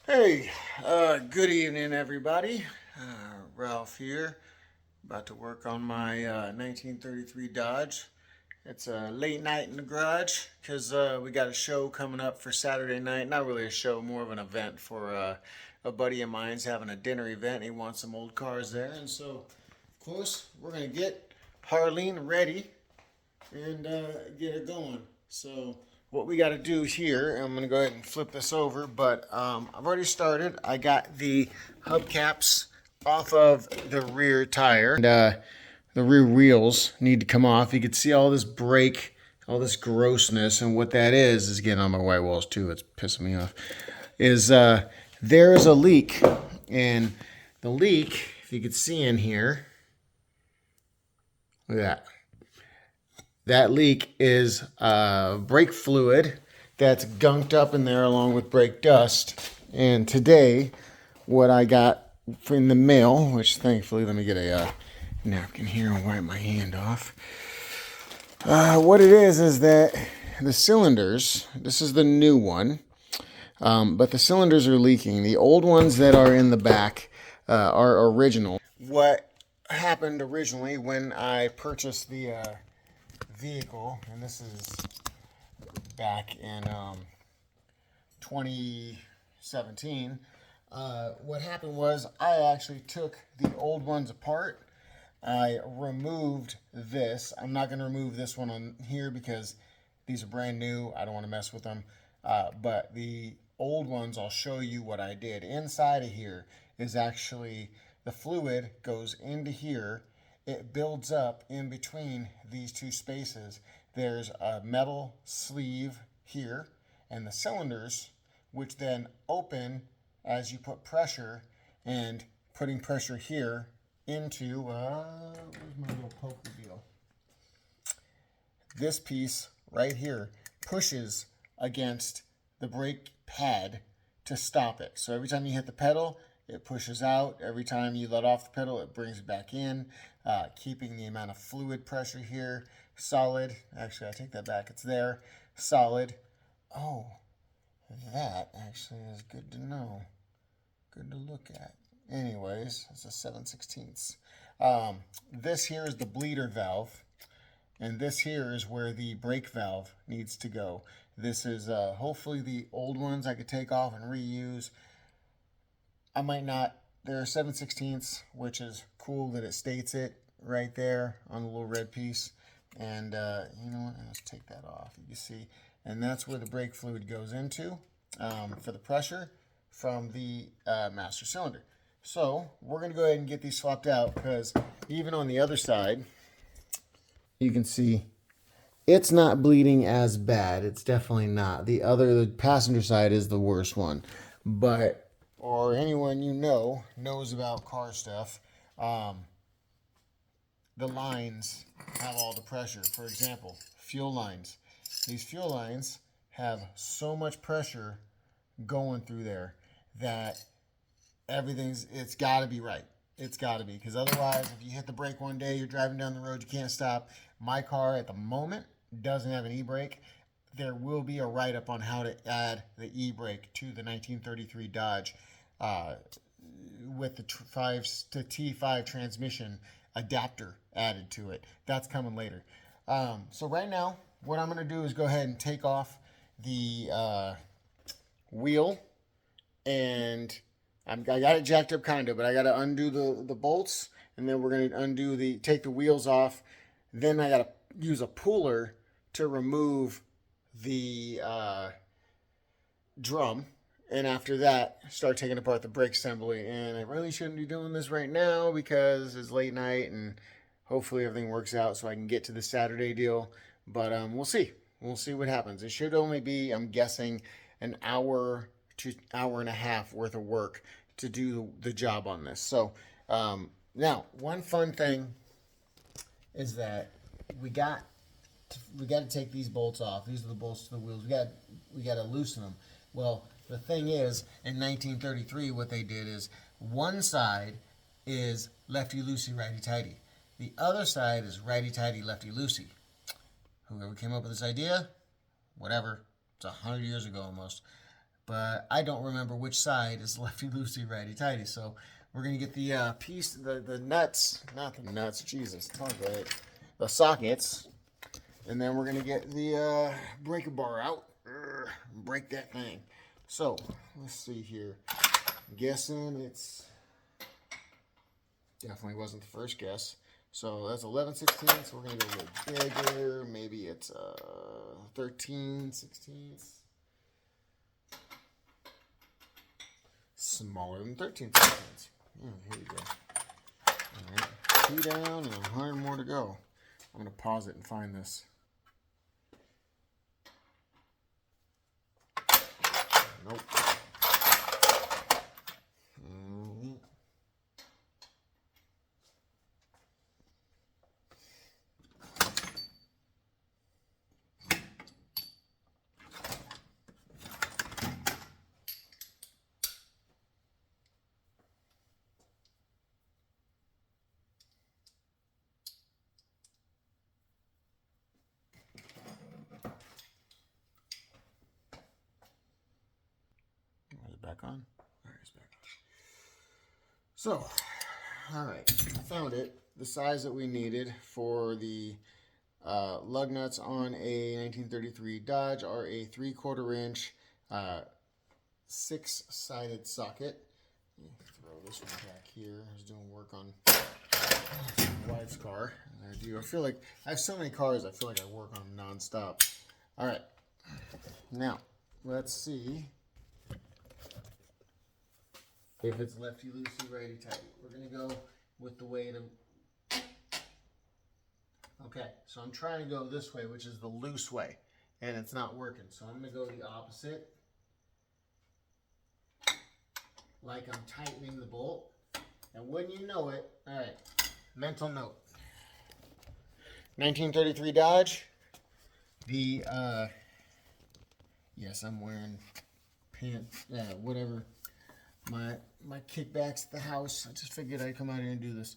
Hey, good evening, everybody. Ralph here, about to work on my 1933 Dodge. It's a late night in the garage because we got a show coming up for Saturday night. Not really a show, more of an event for a buddy of mine's having a dinner event. He wants some old cars there, and so of course we're gonna get Harleen ready and get it going. So what we got to do here, I'm going to go ahead and flip this over, but I've already started. I got the hubcaps off of the rear tire, and the rear wheels need to come off. You can see all this brake, all this grossness, and what that is getting on my white walls too. It's pissing me off. Is there's a leak, and the leak, if you could see in here, look at that. That leak is brake fluid that's gunked up in there along with brake dust. And today, what I got in the mail, which thankfully, let me get a napkin here and wipe my hand off. What it is that the cylinders, this is the new one, but the cylinders are leaking. The old ones that are in the back are original. What happened originally when I purchased the vehicle, and this is back in 2017, what happened was I actually took the old ones apart. I removed this. I'm not going to remove this one on here because these are brand new. I don't want to mess with them. But the old ones, I'll show you what I did. Inside of here is actually the fluid goes into here. It builds up in between these two spaces. There's a metal sleeve here and the cylinders, which then open as you put pressure, and putting pressure here into, where's my little poker deal? This piece right here pushes against the brake pad to stop it. So every time you hit the pedal, it pushes out. Every time you let off the pedal, it brings it back in, keeping the amount of fluid pressure here solid. Actually, I take that back. It's there, solid. Oh, that actually is good to know. Good to look at. Anyways, it's a 7/16. This here is the bleeder valve, and this here is where the brake valve needs to go. This is hopefully the old ones I could take off and reuse. I might not. They're 7/16, which is cool that it states it right there on the little red piece. And you know what? Let's take that off. You can see, and that's where the brake fluid goes into for the pressure from the master cylinder. So we're going to go ahead and get these swapped out because even on the other side, you can see it's not bleeding as bad. It's definitely not. The passenger side is the worst one. But, or anyone you know knows about car stuff, the lines have all the pressure. For example, fuel lines. These fuel lines have so much pressure going through there that it's got to be right. It's got to be, because otherwise, if you hit the brake one day, you're driving down the road, you can't stop. My car at the moment doesn't have an e-brake. There will be a write-up on how to add the e-brake to the 1933 Dodge with the T5 transmission adapter added to it. That's coming later. So right now, what I'm going to do is go ahead and take off the wheel, and I got it jacked up kind of, but I got to undo the bolts, and then we're going to take the wheels off. Then I got to use a puller to remove the drum, and after that, start taking apart the brake assembly. And I really shouldn't be doing this right now because it's late night, and hopefully everything works out so I can get to the Saturday deal. But we'll see. We'll see what happens. It should only be, I'm guessing, an hour to hour and a half worth of work to do the job on this. So now, one fun thing is that we got to take these bolts off. These are the bolts to the wheels. We got to loosen them. Well, the thing is, in 1933, what they did is one side is lefty loosey, righty tighty. The other side is righty tighty, lefty loosey. Whoever came up with this idea, whatever, it's 100 years ago almost. but I don't remember which side is lefty loosey, righty tighty. So we're gonna get the piece, the nuts, not the nuts, Jesus, it's not right, the sockets, and then we're gonna get the breaker bar out, break that thing. So let's see here. I'm guessing it's definitely wasn't the first guess. So that's 11/16. So we're gonna go a little bigger. Maybe it's 13/16. Smaller than 13/16. Oh, here we go. All right, 2 down and 100 more to go. I'm gonna pause it and find this. Nope. Is it back on? All right, it's back on. So, all right, I found it. The size that we needed for the lug nuts on a 1933 Dodge are a 3/4 inch 6-sided socket. Throw this one back here. I was doing work on my wife's car. I feel like I have so many cars. I feel like I work on them nonstop. All right, now let's see if it's lefty loosey, righty tighty. We're gonna go with the way to. Okay, so I'm trying to go this way, which is the loose way, and it's not working. So I'm gonna go the opposite, like I'm tightening the bolt. And when you know it, all right, mental note. 1933 Dodge. The yes, I'm wearing pants, whatever. My kickbacks at the house. I just figured I'd come out here and do this.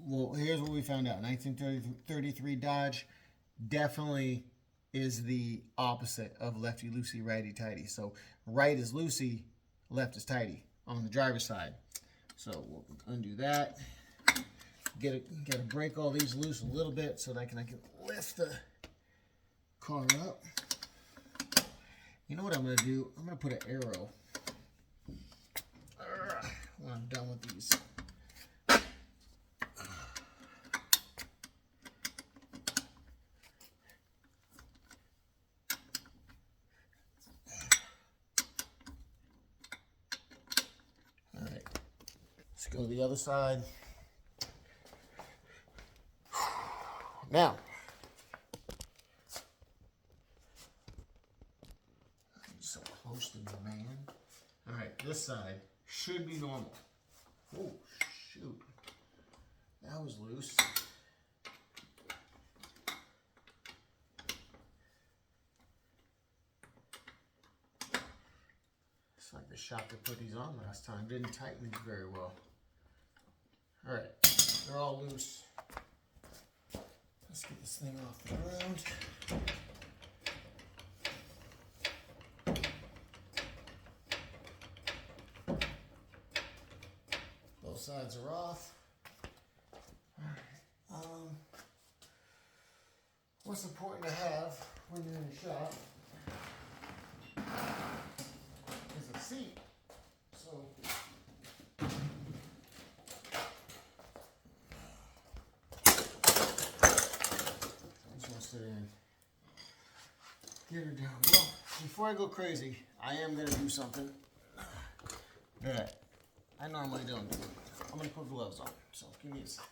Well, here's what we found out. 1933 Dodge definitely is the opposite of lefty loosey, righty tighty. So right is loosey, left is tighty on the driver's side. So we'll undo that. Gotta break all these loose a little bit so that I can lift the car up. You know what I'm gonna do? I'm gonna put an arrow when I'm done with these. All right, let's go to the other side. Now, so close to me, man. All right, this side should be normal. Oh, shoot. That was loose. It's like the shop that put these on last time didn't tighten these very well. All right, they're all loose. Let's get this thing off the ground. Both sides are off. All right. What's important to have when you're in the shop is a seat. So sit in, get her down. Well, before I go crazy, I am going to do something that I normally don't do. I'm going to put gloves on, so give me a second.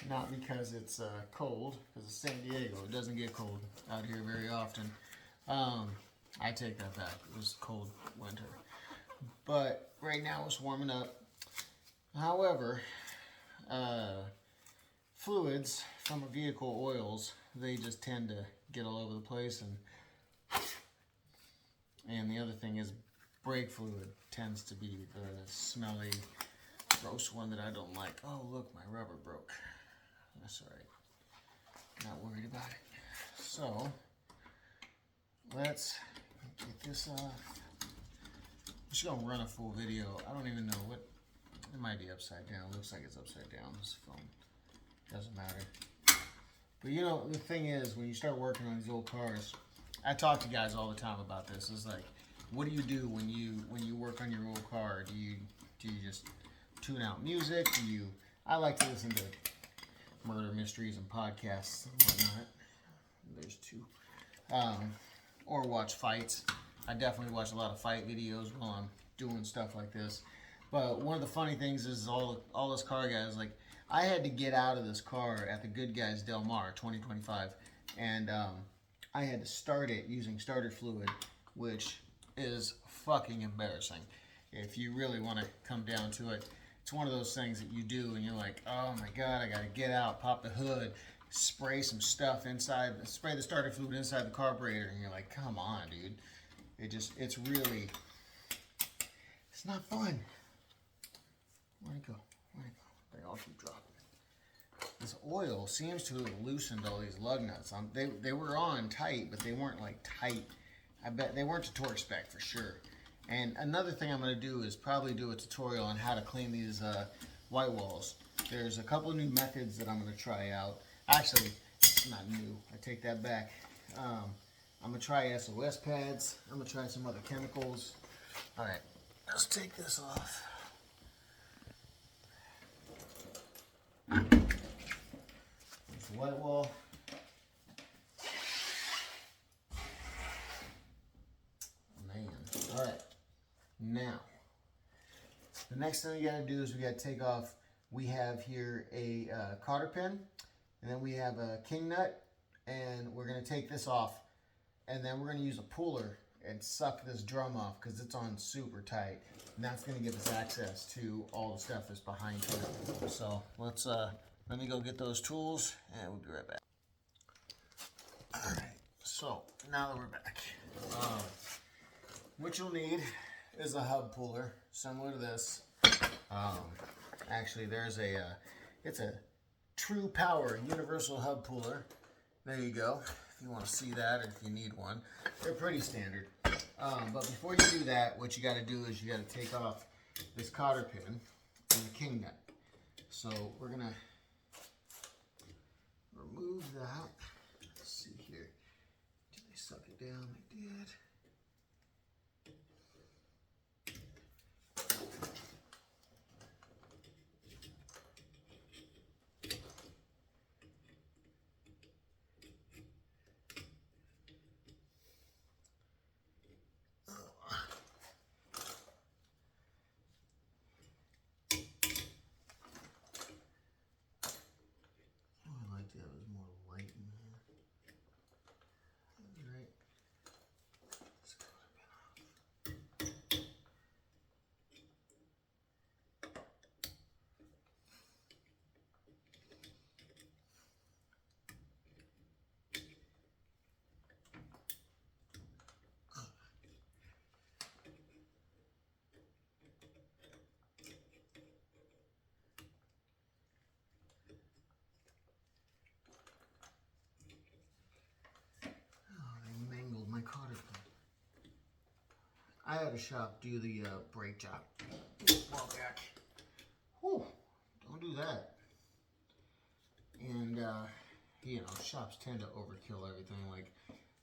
Not because it's cold, because it's San Diego. It doesn't get cold out here very often. I take that back. It was cold winter. But right now it's warming up. However, fluids from a vehicle, oils, they just tend to get all over the place. And And the other thing is brake fluid tends to be the smelly, gross one that I don't like. Oh, look, my rubber broke. That's all right. Not worried about it. So, let's get this off. I'm just going to run a full video. I don't even know what. It might be upside down. Looks like it's upside down, this phone. Doesn't matter. But you know, the thing is, when you start working on these old cars, I talk to guys all the time about this. It's like, what do you do when you work on your old car? Do you just tune out music? I like to listen to murder mysteries and podcasts and whatnot. There's two. Or watch fights. I definitely watch a lot of fight videos while I'm doing stuff like this. But one of the funny things is all those car guys, like, I had to get out of this car at the Good Guys Del Mar 2025, and I had to start it using starter fluid, which is fucking embarrassing. If you really want to come down to it, it's one of those things that you do and you're like, oh my god, I gotta get out, pop the hood, spray some stuff inside, spray the starter fluid inside the carburetor, and you're like, come on, dude. It's really, it's not fun. Where'd it go? They all keep dropping. This oil seems to have loosened all these lug nuts. They were on tight, but they weren't like tight. I bet they weren't to torque spec for sure. And another thing I'm going to do is probably do a tutorial on how to clean these white walls. There's a couple of new methods that I'm going to try out. Actually, it's not new. I take that back. I'm going to try SOS pads. I'm going to try some other chemicals. All right, let's take this off. There's the white wall. Man. All right. Now, the next thing we got to do is we got to take off. We have here a cotter pin, and then we have a king nut, and we're going to take this off, and then we're going to use a puller and suck this drum off because it's on super tight, and that's going to give us access to all the stuff that's behind it. So let's let me go get those tools, and we'll be right back. All right. So now that we're back, what you'll need is a hub puller similar to this. Actually, there's it's a True Power universal hub puller. There you go. If you want to see that, or if you need one, they're pretty standard. But before you do that, what you got to do is you got to take off this cotter pin and the king nut. So we're gonna remove that. Let's see here. Did they suck it down? They did. I had a shop do the brake job. Well, back. Whew, don't do that. And, you know, shops tend to overkill everything, like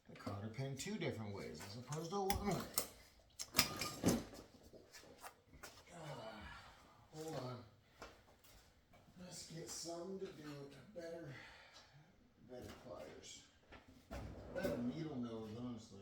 the cotter pin 2 different ways as opposed to 1 way. Hold on. Let's get something to do it better pliers. Better needle nose, honestly.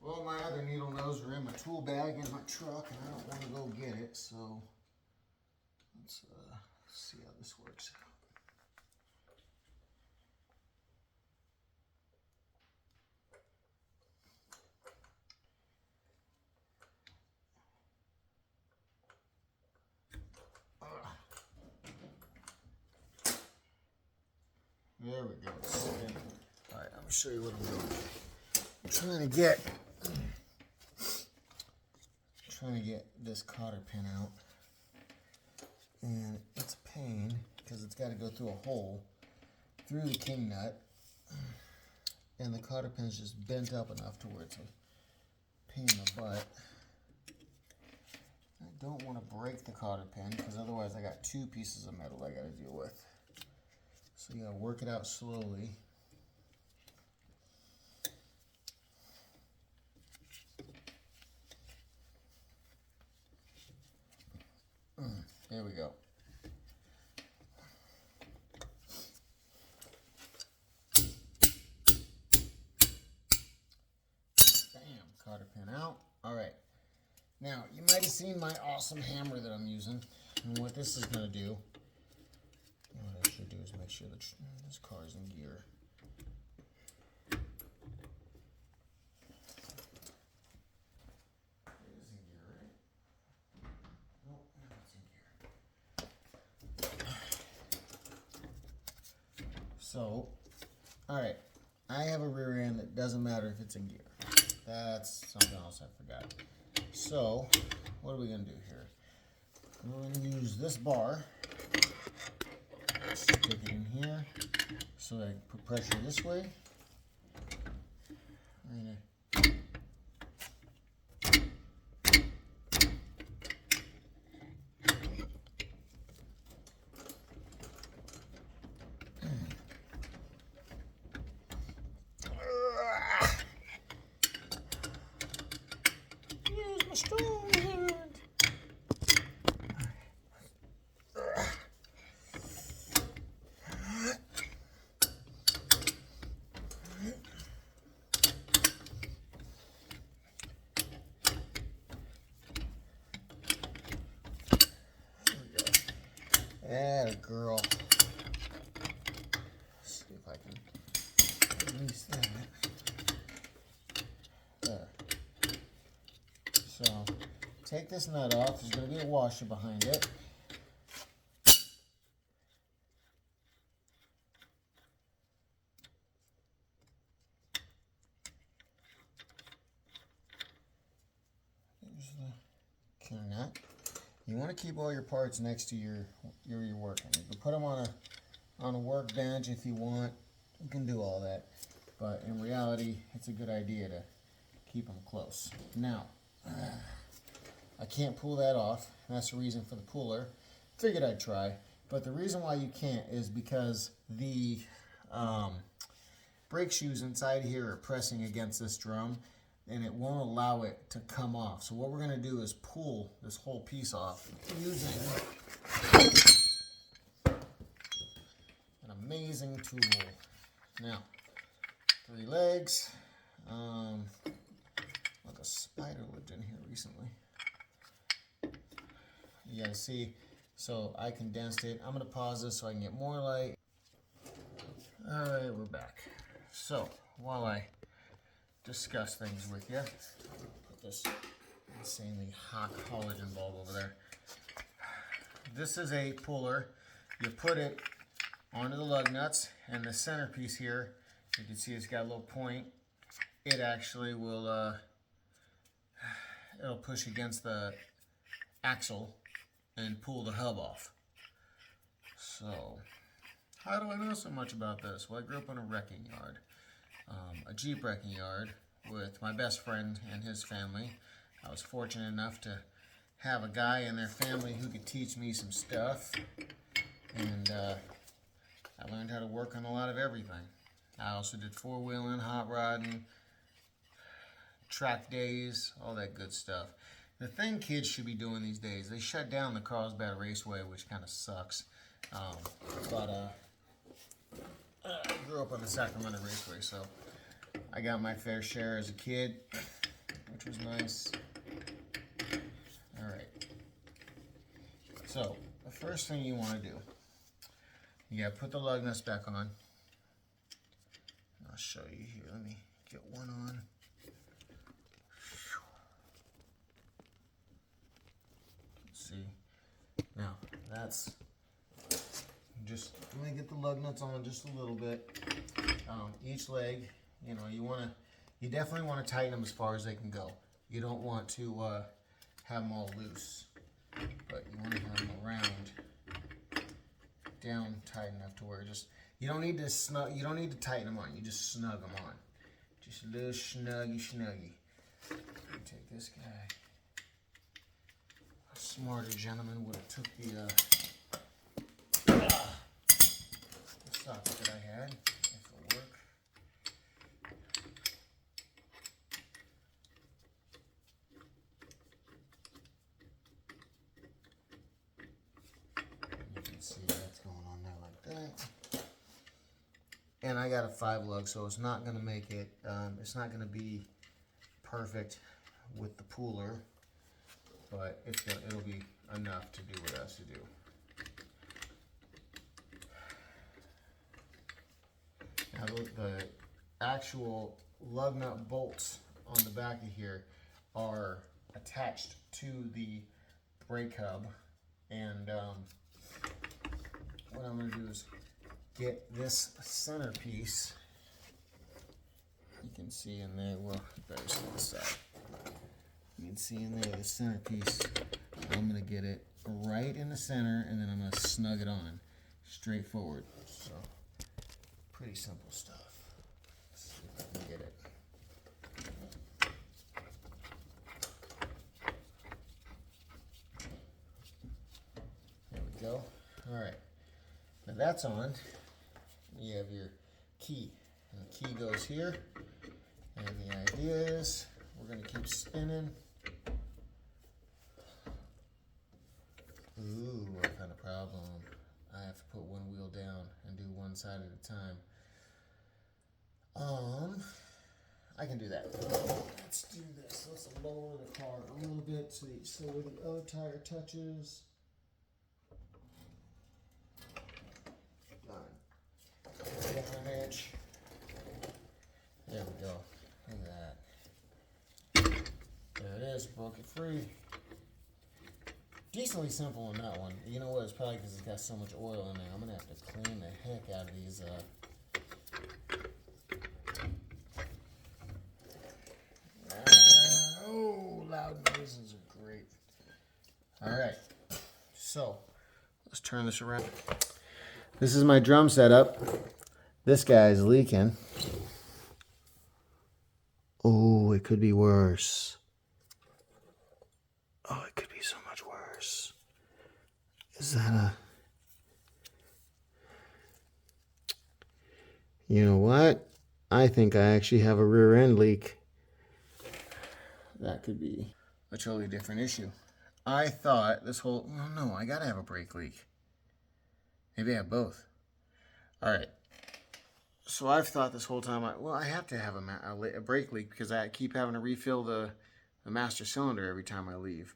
Well, my other needle nose are in my tool bag in my truck, and I don't want to go get it, so let's see how this works out. There we go. All right, let me show you what I'm doing. I'm trying to get this cotter pin out, and it's a pain because it's got to go through a hole through the king nut, and the cotter pin's just bent up enough to where it's a pain in the butt. I don't want to break the cotter pin because otherwise I got two pieces of metal I got to deal with. So you got to work it out slowly. There we go. Bam, cotter pin out. All right. Now, you might have seen my awesome hammer that I'm using. And what this is going to do, what I should do is make sure that this car is in gear. So, alright, I have a rear end that doesn't matter if it's in gear. That's something else I forgot. So, what are we going to do here? We're going to use this bar, stick it in here, so I put pressure this way. Strong hand. Atta girl. Let's see if I can release that. There. So, take this nut off. There's going to be a washer behind it. Here's the king nut. You want to keep all your parts next to your working. You can put them on a workbench if you want. You can do all that. But in reality, it's a good idea to keep them close. Now, I can't pull that off. That's the reason for the puller. Figured I'd try. But the reason why you can't is because the brake shoes inside here are pressing against this drum, and it won't allow it to come off. So what we're going to do is pull this whole piece off using an amazing tool. Now, 3 legs. Like a spider lived in here recently. You gotta see, so I condensed it. I'm gonna pause this so I can get more light. Alright, we're back. So, while I discuss things with you, put this insanely hot halogen bulb over there. This is a puller. You put it onto the lug nuts, and the centerpiece here, you can see it's got a little point. It actually will, it'll push against the axle and pull the hub off. So, how do I know so much about this? Well, I grew up in a wrecking yard, a Jeep wrecking yard with my best friend and his family. I was fortunate enough to have a guy in their family who could teach me some stuff, and I learned how to work on a lot of everything. I also did 4-wheeling, hot rodding, track days, all that good stuff. The thing kids should be doing these days, they shut down the Carlsbad Raceway, which kind of sucks. But I grew up on the Sacramento Raceway, so I got my fair share as a kid, which was nice. Alright. So, the first thing you want to do, you got to put the lug nuts back on. I'll show you here. Let me get one on. Let's see. Now, that's I'm gonna get the lug nuts on just a little bit. Each leg, you know, you definitely want to tighten them as far as they can go. You don't want to have them all loose, but you want to have them around, down tight enough to where you don't need to tighten them on. You just snug them on. Just a little snuggy. Take this guy. A smarter gentleman would have took the socket that I had. If it'll work. You can see that's going on there like that. And I got a 5 lug, so it's not going to make it, it's not going to be perfect with the pooler, but it'll be enough to do what it has to do. Now the actual lug nut bolts on the back of here are attached to the brake hub, and what I'm going to do is get this center piece. You can see in there, well, better see this side. You can see in there the center piece. I'm going to get it right in the center, and then I'm going to snug it on straightforward. So, pretty simple stuff. Let's see if I can get it. There we go. All right. Now that's on. You have your key. And the key goes here. And the idea is we're going to keep spinning. Ooh, I found a problem. I have to put one wheel down and do one side at a time. I can do that. Let's do this. Let's lower the car a little bit so where the other tire touches. Done. Down an inch. There we go. Look at that. There it is. Broke it free. Decently simple on that one. You know what? It's probably because it's got so much oil in there. I'm going to have to clean the heck out of these. Loud noises are great. Alright. So, let's turn this around. This is my drum setup. This guy is leaking. Oh, it could be worse. Oh, it could be so much worse. Is that a... You know what? I think I actually have a rear end leak. That could be a totally different issue. I thought this whole... Well, no, I gotta have a brake leak. Maybe I have both. Alright. So I've thought this whole time, I have to have a brake leak because I keep having to refill the master cylinder every time I leave.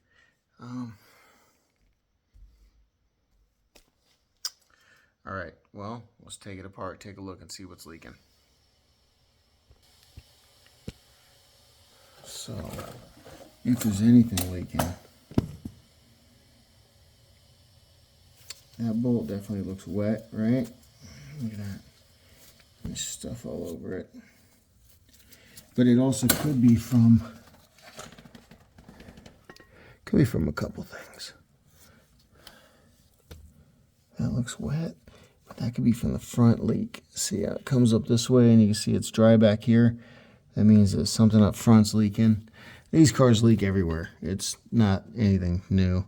Alright, well, let's take it apart, take a look, and see what's leaking. So, if there's anything leaking, that bolt definitely looks wet, right? Look at that. There's stuff all over it. But it also could be from a couple things. That looks wet, but that could be from the front leak. See how it comes up this way, and you can see it's dry back here. That means that something up front's leaking. These cars leak everywhere. It's not anything new.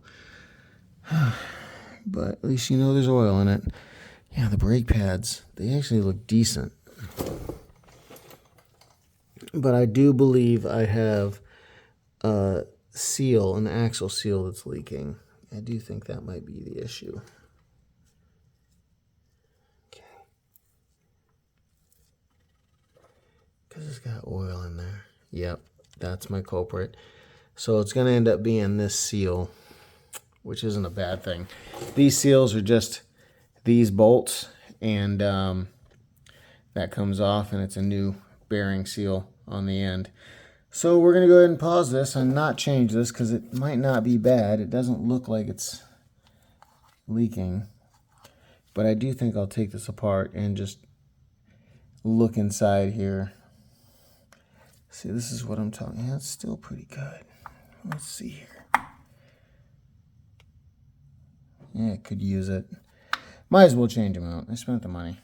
But at least you know there's oil in it. Yeah, the brake pads, they actually look decent. But I do believe I have a seal, an axle seal that's leaking. I do think that might be the issue. Okay. Because it's got oil in there. Yep, that's my culprit. So it's going to end up being this seal, which isn't a bad thing. These seals are just these bolts, and that comes off, and it's a new bearing seal on the end. So we're going to go ahead and pause this and not change this because it might not be bad. It doesn't look like it's leaking. But I do think I'll take this apart and just look inside here. See, this is what I'm talking. Yeah, it's still pretty good. Let's see here. Yeah, could use it. Might as well change them out. I spent the money.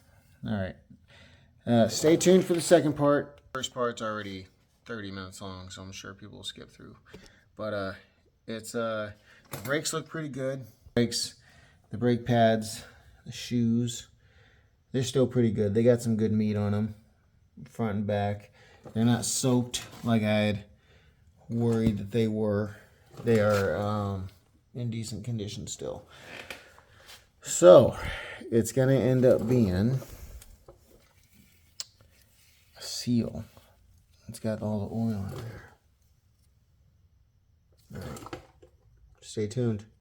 All right. Stay tuned for the second part. First part's already 30 minutes long, so I'm sure people will skip through. But the brakes look pretty good. The brake pads, the shoes, they're still pretty good. They got some good meat on them, front and back. They're not soaked like I had worried that they were. They are in decent condition still. So it's going to end up being a seal. It's got all the oil in there. All right. Stay tuned.